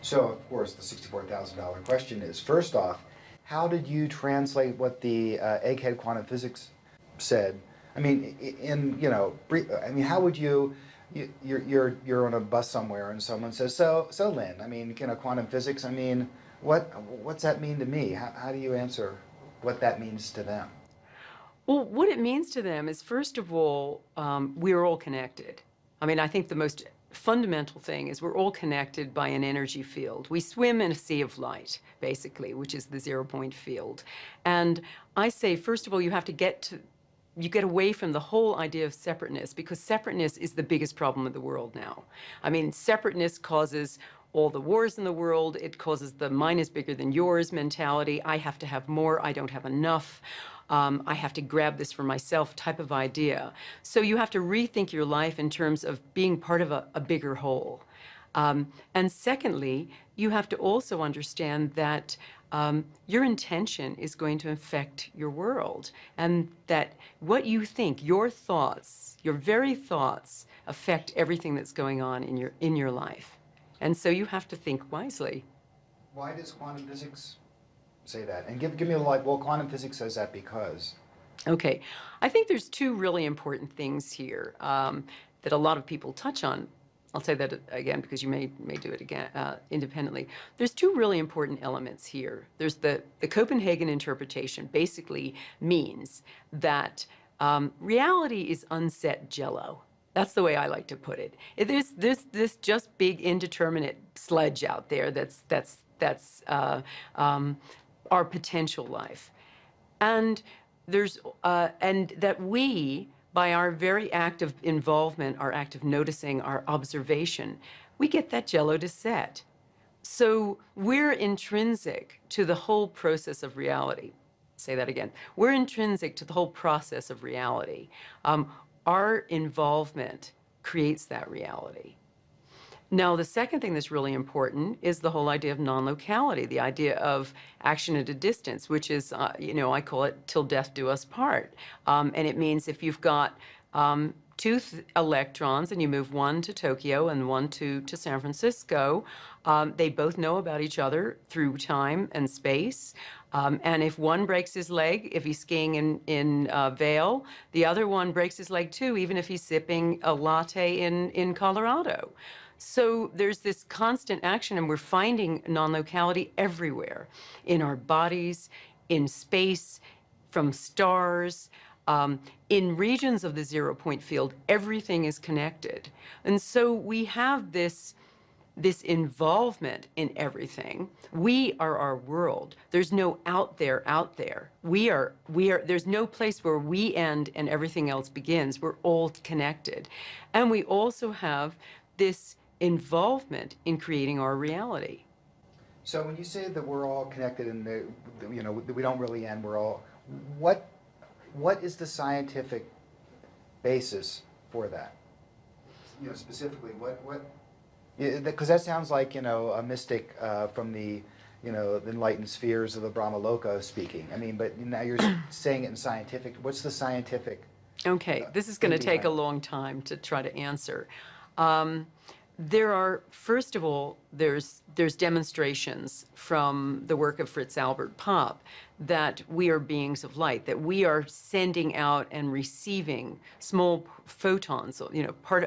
So, of course, the $64,000 question is, first off, how did you translate what the egghead quantum physics said? I mean, I mean, how would you're on a bus somewhere and someone says, so Lynn, I mean, quantum physics, I mean, what's that mean to me? How do you answer what that means to them? Well, what it means to them is, first of all, we're all connected. I mean, I think the most fundamental thing is we're all connected by an energy field. We swim in a sea of light, basically, which is the zero-point field. And I say, first of all, you get away from the whole idea of separateness, because separateness is the biggest problem of the world now. I mean, separateness causes all the wars in the world. It causes the mine is bigger than yours mentality. I have to have more. I don't have enough. I have to grab this for myself type of idea. So you have to rethink your life in terms of being part of a bigger whole. And secondly, you have to also understand that your intention is going to affect your world, and that what you think, your thoughts, your very thoughts, affect everything that's going on in your life. And so you have to think wisely. Why does quantum physics say that? And give me a like. Well, quantum physics says that because. Okay, I think there's two really important things here that a lot of people touch on. I'll say that again because you may do it again independently. There's two really important elements here. There's the Copenhagen interpretation basically means that reality is unset jello. That's the way I like to put it. There's this just big indeterminate sledge out there that's our potential life. And and that we, by our very act of involvement, our act of noticing, our observation, we get that jello to set. So we're intrinsic to the whole process of reality. Say that again. We're intrinsic to the whole process of reality. Our involvement creates that reality. Now, the second thing that's really important is the whole idea of non-locality, the idea of action at a distance, which is, I call it till death do us part. And it means if you've got two electrons and you move one to Tokyo and one to San Francisco, they both know about each other through time and space. And if one breaks his leg, if he's skiing in Vail, the other one breaks his leg too, even if he's sipping a latte in Colorado. So there's this constant action, and we're finding non-locality everywhere, in our bodies, in space, from stars, in regions of the zero-point field. Everything is connected. And so we have this involvement in everything. We are our world. There's no out there. There's no place where we end and everything else begins. We're all connected. And we also have this involvement in creating our reality. So when you say that we're all connected and we don't really end, we're all, what is the scientific basis for that? Specifically, what? Because that sounds like a mystic from the enlightened spheres of the Brahmaloka speaking. I mean, but now you're saying it in scientific. What's the scientific? Okay, this is going to take a long time to try to answer. There are, first of all, there's demonstrations from the work of Fritz Albert Popp that we are beings of light, that we are sending out and receiving small photons,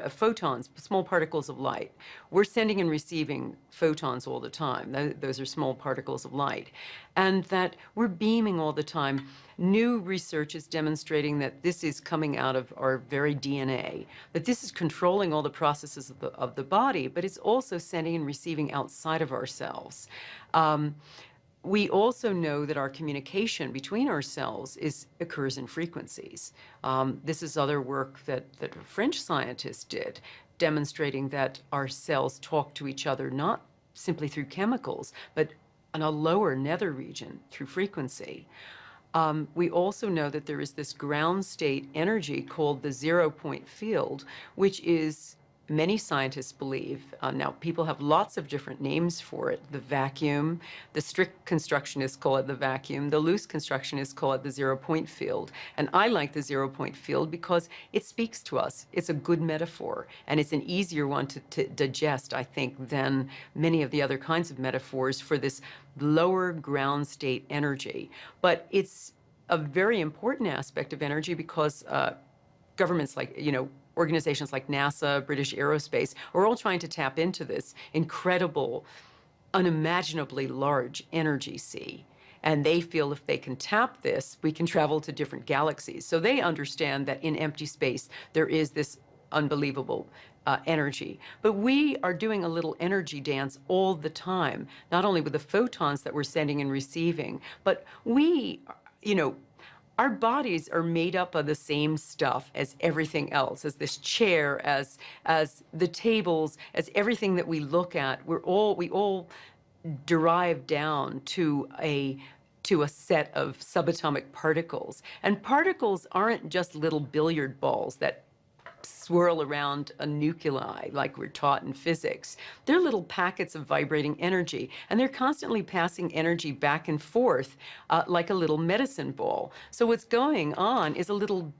photons, small particles of light. We're sending and receiving photons all the time. Those are small particles of light. And that we're beaming all the time. New research is demonstrating that this is coming out of our very DNA, that this is controlling all the processes of the body, but it's also sending and receiving outside of ourselves. We also know that our communication between ourselves occurs in frequencies. This is other work that French scientists did, demonstrating that our cells talk to each other not simply through chemicals, but on a lower nether region through frequency. We also know that there is this ground state energy called the zero-point field, which is many scientists believe, now people have lots of different names for it, the vacuum, the strict constructionists call it the vacuum, the loose constructionists call it the zero-point field. And I like the zero-point field because it speaks to us. It's a good metaphor, and it's an easier one to digest, I think, than many of the other kinds of metaphors for this lower ground state energy. But it's a very important aspect of energy because governments like, organizations like NASA, British Aerospace, are all trying to tap into this incredible, unimaginably large energy sea. And they feel if they can tap this, we can travel to different galaxies. So they understand that in empty space, there is this unbelievable energy. But we are doing a little energy dance all the time, not only with the photons that we're sending and receiving, but we, our bodies are made up of the same stuff as everything else, as this chair, as the tables, as everything that we look at. We all derive down to a set of subatomic particles. And particles aren't just little billiard balls that swirl around a nuclei like we're taught in physics. They're little packets of vibrating energy, and they're constantly passing energy back and forth like a little medicine ball. So what's going on is a little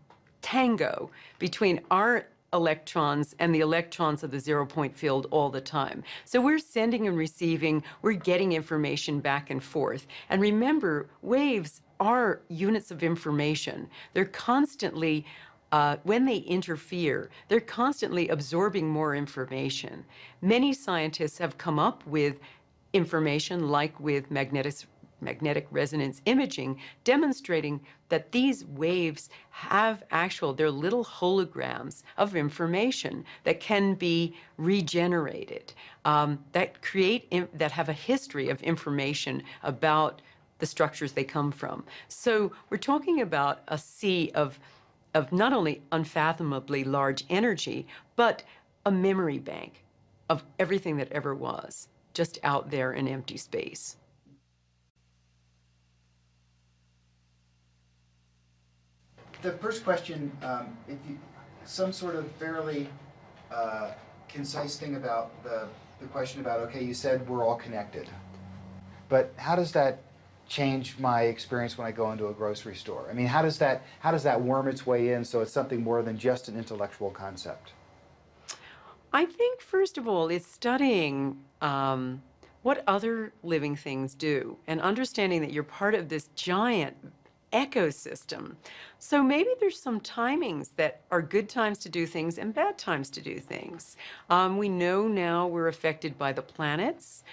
tango between our electrons and the electrons of the zero-point field all the time. So we're sending and receiving, we're getting information back and forth. And remember, waves are units of information. They're constantly when they interfere, they're constantly absorbing more information. Many scientists have come up with information, like with magnetic resonance imaging, demonstrating that these waves have they're little holograms of information that can be regenerated, that have a history of information about the structures they come from. So we're talking about a sea of not only unfathomably large energy, but a memory bank of everything that ever was, just out there in empty space. The first question, some sort of fairly concise thing about the question about, okay, you said we're all connected, but how does that change my experience when I go into a grocery store? I mean, how does that worm its way in so it's something more than just an intellectual concept? I think, first of all, it's studying what other living things do and understanding that you're part of this giant ecosystem. So maybe there's some timings that are good times to do things and bad times to do things. We know now we're affected by the planets.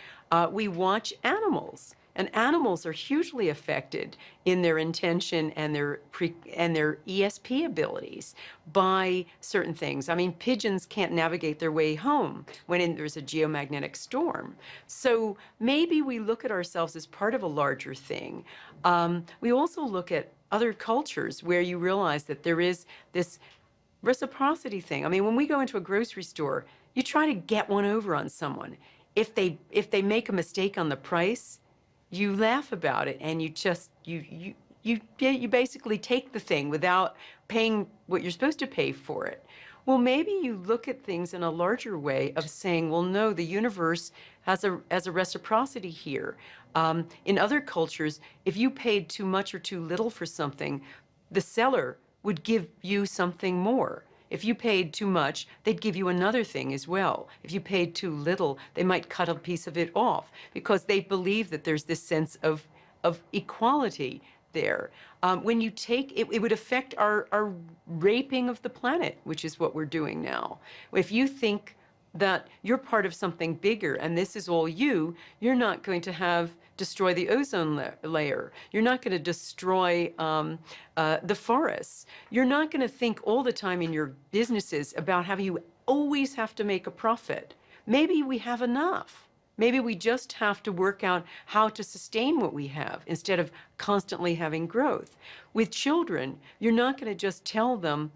We watch animals. And animals are hugely affected in their intention and their ESP abilities by certain things. I mean, pigeons can't navigate their way home when there's a geomagnetic storm. So maybe we look at ourselves as part of a larger thing. We also look at other cultures where you realize that there is this reciprocity thing. I mean, when we go into a grocery store, you try to get one over on someone. If they make a mistake on the price, you laugh about it, and you basically take the thing without paying what you're supposed to pay for it. Well, maybe you look at things in a larger way of saying, well, no, the universe has a reciprocity here. In other cultures, if you paid too much or too little for something, the seller would give you something more. If you paid too much, they'd give you another thing as well. If you paid too little, they might cut a piece of it off because they believe that there's this sense of equality there. When you take, it would affect our raping of the planet, which is what we're doing now. If you think that you're part of something bigger and this is all you're not going to destroy the ozone layer. You're not going to destroy the forests. You're not going to think all the time in your businesses about how you always have to make a profit. Maybe we have enough. Maybe we just have to work out how to sustain what we have instead of constantly having growth. With children, you're not going to just tell them,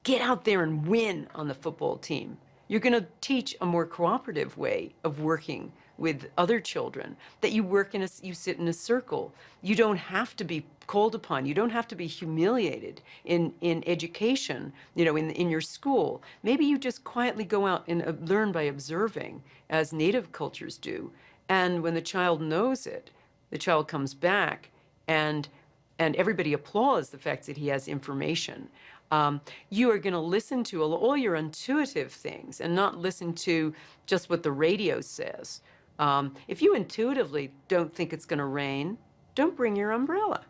get out there and win on the football team. You're going to teach a more cooperative way of working with other children, that you work in you sit in a circle. You don't have to be called upon. You don't have to be humiliated in education, in your school. Maybe you just quietly go out and learn by observing, as native cultures do. And when the child knows it, the child comes back and everybody applauds the fact that he has information. You are going to listen to all your intuitive things and not listen to just what the radio says. If you intuitively don't think it's going to rain, don't bring your umbrella.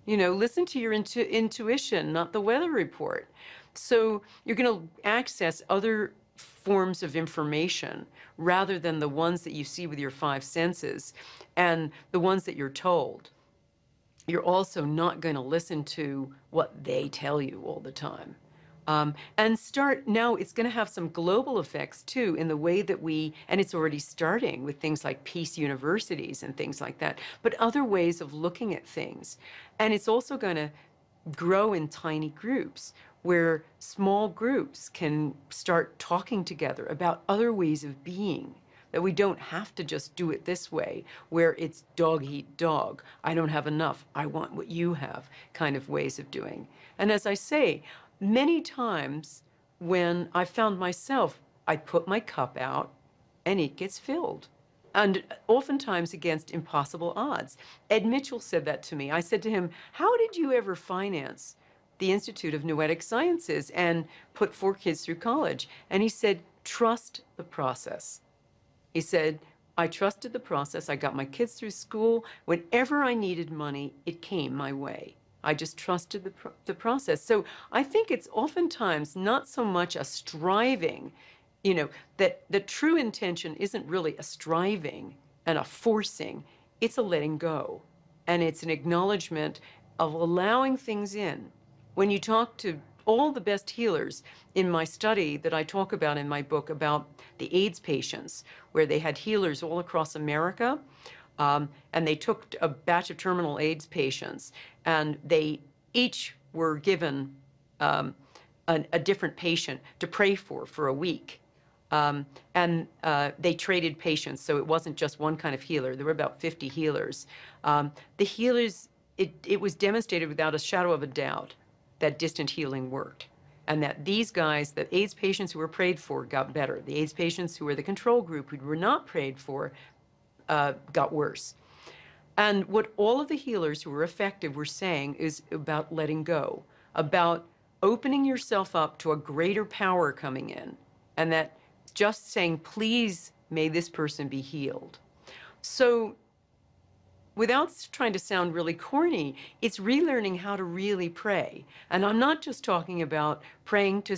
Listen to your intuition, not the weather report. So you're going to access other forms of information rather than the ones that you see with your five senses and the ones that you're told. You're also not going to listen to what they tell you all the time. And now it's going to have some global effects too in the way that and it's already starting with things like peace universities and things like that, but other ways of looking at things. And it's also going to grow in tiny groups where small groups can start talking together about other ways of being, that we don't have to just do it this way, where it's dog eat dog. I don't have enough. I want what you have kind of ways of doing. And as I say, many times when I found myself, I put my cup out and it gets filled. And oftentimes against impossible odds. Ed Mitchell said that to me. I said to him, how did you ever finance the Institute of Noetic Sciences and put 4 kids through college? And he said, trust the process. He said, I trusted the process. I got my kids through school. Whenever I needed money, it came my way. I just trusted the process. So I think it's oftentimes not so much a striving, that the true intention isn't really a striving and a forcing. It's a letting go. And it's an acknowledgement of allowing things in. When you talk to all the best healers in my study that I talk about in my book about the AIDS patients, where they had healers all across America, and they took a batch of terminal AIDS patients, and they each were given a different patient to pray for a week. And they traded patients, so it wasn't just one kind of healer. There were about 50 healers. The healers, it was demonstrated without a shadow of a doubt that distant healing worked. And that these guys, the AIDS patients who were prayed for, got better. The AIDS patients who were the control group, who were not prayed for, got worse. And what all of the healers who were effective were saying is about letting go, about opening yourself up to a greater power coming in, and that just saying, please, may this person be healed. So without trying to sound really corny, it's relearning how to really pray. And I'm not just talking about praying to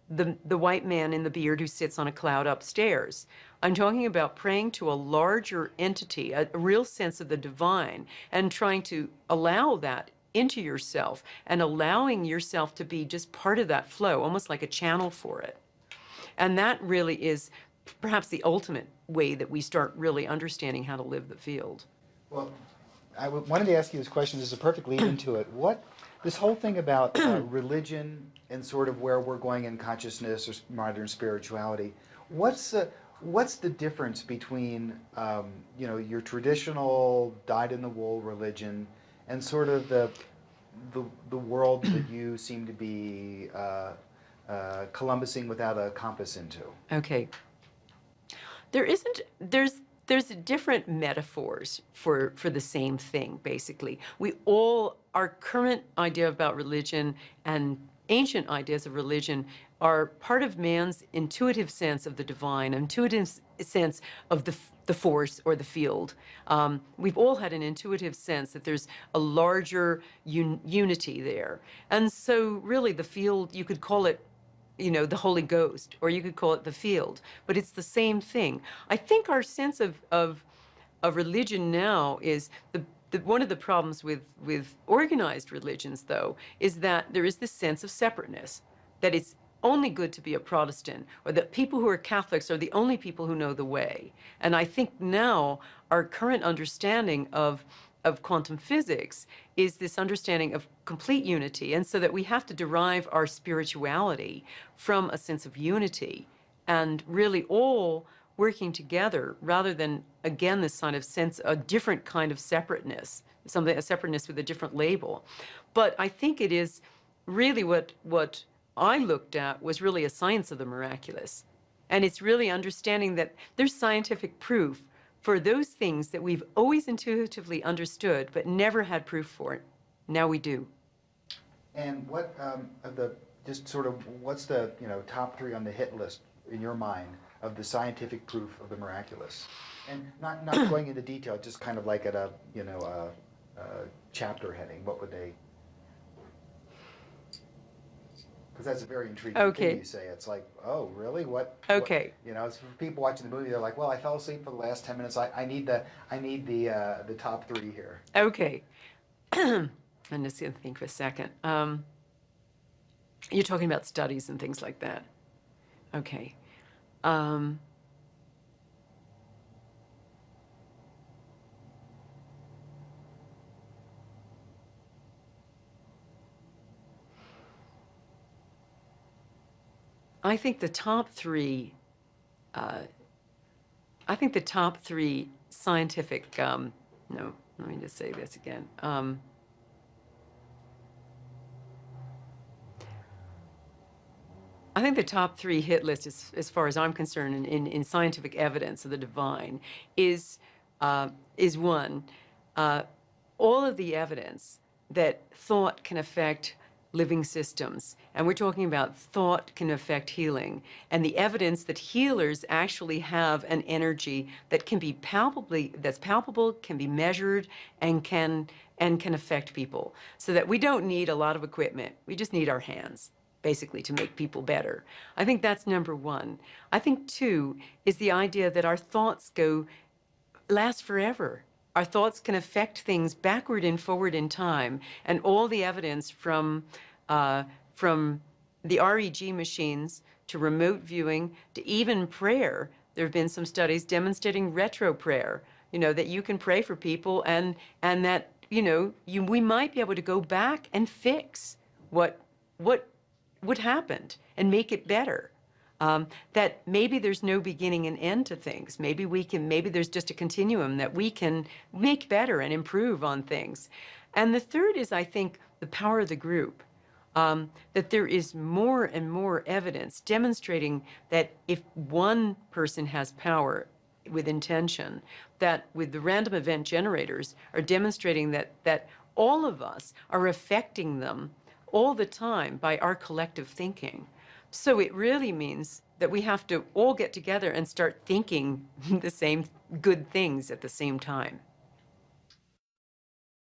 the white man in the beard who sits on a cloud upstairs. I'm talking about praying to a larger entity, a real sense of the divine, and trying to allow that into yourself and allowing yourself to be just part of that flow, almost like a channel for it. And that really is perhaps the ultimate way that we start really understanding how to live the field. Well, I wanted to ask you this question. This is a perfect lead into it. This whole thing about religion and sort of where we're going in consciousness or modern spirituality, what's the difference between your traditional dyed-in-the-wool religion and sort of the world that you seem to be Columbusing without a compass into? Okay. There's different metaphors for the same thing, basically. Our current idea about religion and ancient ideas of religion are part of man's intuitive sense of the divine, intuitive sense of the force or the field. We've all had an intuitive sense that there's a larger unity there. And so really the field, you could call it the Holy Ghost, or you could call it the field, but it's the same thing. I think our sense of religion now is one of the problems with organized religions, though, is that there is this sense of separateness, that it's only good to be a Protestant, or that people who are Catholics are the only people who know the way. And I think now our current understanding of quantum physics is this understanding of complete unity, and so that we have to derive our spirituality from a sense of unity and really all working together rather than, again, this kind of sense, a different kind of separateness, a separateness with a different label. But I think it is really what I looked at was really a science of the miraculous. And it's really understanding that there's scientific proof for those things that we've always intuitively understood but never had proof for. Now we do. And what just sort of what's the top three on the hit list in your mind of the scientific proof of the miraculous? And not going into detail, just kind of like at a chapter heading. What would they? Because that's a very intriguing thing you say. It's like, oh, really? What? Okay. It's for people watching the movie. They're like, well, I fell asleep for the last 10 minutes. I need the top three here. Okay. I'm just going to think for a second. You're talking about studies and things like that. Okay. I think the top three scientific, no, let me just say this again. I think the top three hit list, as far as I'm concerned, in scientific evidence of the divine, is one, all of the evidence that thought can affect living systems. And we're talking about thought can affect healing, and the evidence that healers actually have an energy that can be that's palpable, can be measured, and can affect people. So that we don't need a lot of equipment. We just need our hands, basically, to make people better. I think that's number one. I think two is the idea that our thoughts last forever. Our thoughts can affect things backward and forward in time, and all the evidence from the REG machines to remote viewing to even prayer. There have been some studies demonstrating retro prayer, that you can pray for people and that, we might be able to go back and fix what happened and make it better. That maybe there's no beginning and end to things. Maybe there's just a continuum that we can make better and improve on things. And the third is, I think, the power of the group. That there is more and more evidence demonstrating that if one person has power with intention, that with the random event generators are demonstrating that all of us are affecting them all the time by our collective thinking. So it really means that we have to all get together and start thinking the same good things at the same time.